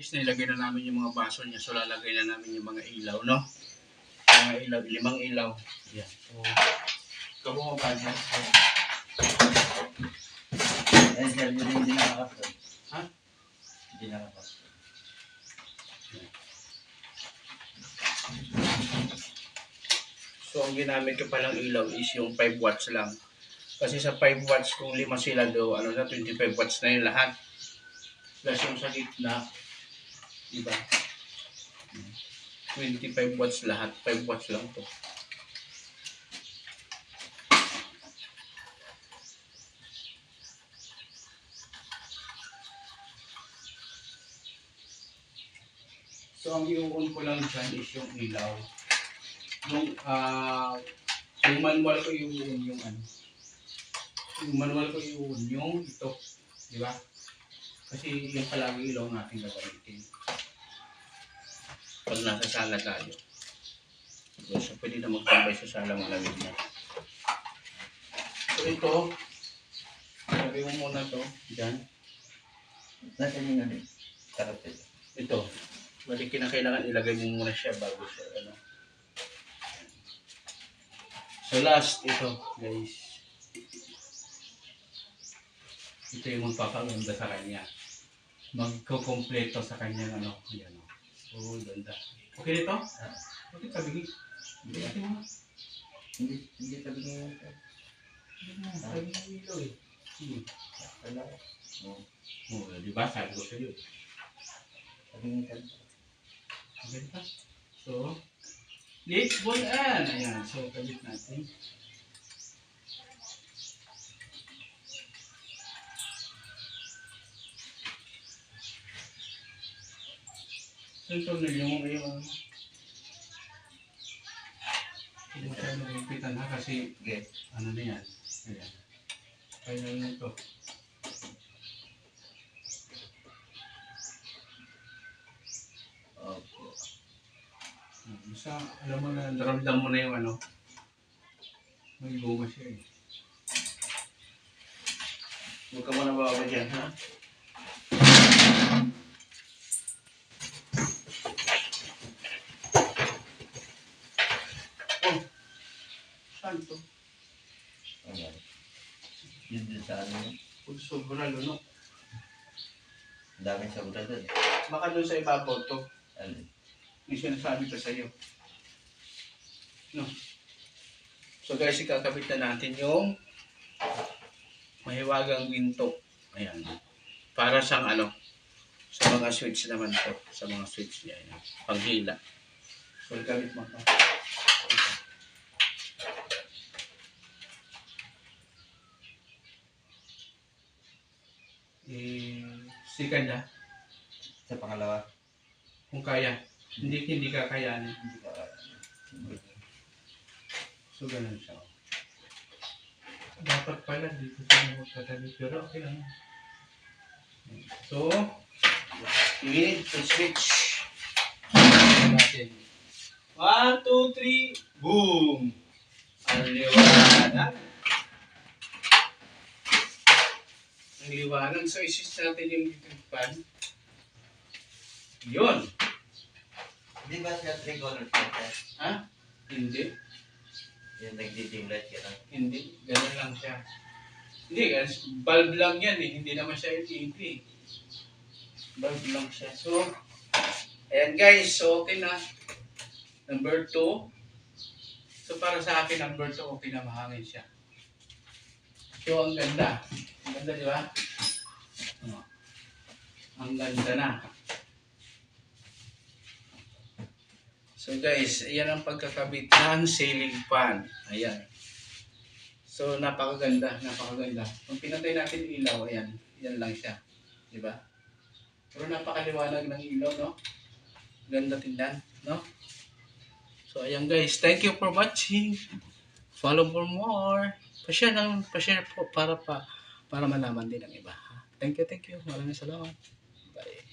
is nilagay na namin yung mga baso niya. So, lalagay na namin yung mga ilaw, no? Mga ilaw, 5 ilaw. Yan. So, kabuo ba dyan? Eh, sir, yun hindi nakakapag. Ha? Hindi nakakapag. So, ang ginamit ko palang ilaw is yung 5 watts lang. Kasi sa 5 watts, kung 5 sila do, 25 watts na yung lahat. Plus yung sa gitna, diba? 25 watts lahat, 5 watts lang to. So, ang i-on ko lang dyan is yung ilaw. Yung manual ko yung ano. Yung manual ko yung ito. Di ba? Kasi yung palagi ilaw natin gagamitin. Pag nasa sala tayo. So, pwede na magtambay sa sala malamig na. So, ito. Sabi mo muna to. Dyan. Nasaan yung ano? Karapit. Ito. Bali kinakailangan ilagay mo muna siya bago siya ano. So last ito guys. Ito yung magpapaganda sa kanya. Magkukompleto sa kanya ano. Ayan o. Oh, ganda. Okay dito? Okay sabi Hindi sabi niya yun. sabi ng ilaw eh. Wala. Oh, di ba? Sabi ko sa iyo. Sabi niya. Okay pa. So, let's go on. Ayan. So, kabit natin. So, ito na yung hindi mo tayo nagpitan ha kasi Okay. ano na yan. Ayan. Final na ito. Basta, alam mo na, naramdam mo na yung ano. May goma siya eh. Huwag ka muna bababa dyan, ha? Oh! Saan to? Ayan. Yun din sa ano. Kung sobra lunok. Ang daming sobra doon. Baka doon sa ibabaw to. Alin? Yung sinasabi ko sa iyo. No. So guys, ikakabit na natin yung mahiwagang ginto. Ayan. Para sa ano, sa mga switch naman to. Sa mga switch niya. Ayan. Panghila. So ikabit mo to. Second ha. Sa pangalawa. Kung kaya. Hindi kakayanin. Hindi ka. So ganun siya. Dapat pala dito sa magkatabi. Pero okay lang. So, we need to switch. Natin. 1, 2, 3, boom! Ang liwanag. Ang liwanag. So, isis natin yung electric fan. Yun. Di ba siya 3 colors na? Ha? Hindi. Yung nagdi-dim light ka lang. Hindi. Ganun lang siya. Hindi guys. Bulb lang yan eh. Hindi naman siya LED. Bulb lang siya. So, ayan guys. So, okay na. Number 2. So, para sa akin, number 2, okay na mahangin siya. So, ang ganda. Ang ganda, di ba? Ang ganda na. So guys, ayan ang pagkakabit ng ceiling fan. Ayan. So napakaganda, napakaganda. Kung pinatay natin yung ilaw, ayan. Yan lang siya. Di ba? Pero napakaliwanag ng ilaw, no? Ganda tingnan, no? So ayan guys, thank you for watching. Follow for more. Pa-share po para malaman din ng iba. Thank you. Maraming salamat. Bye.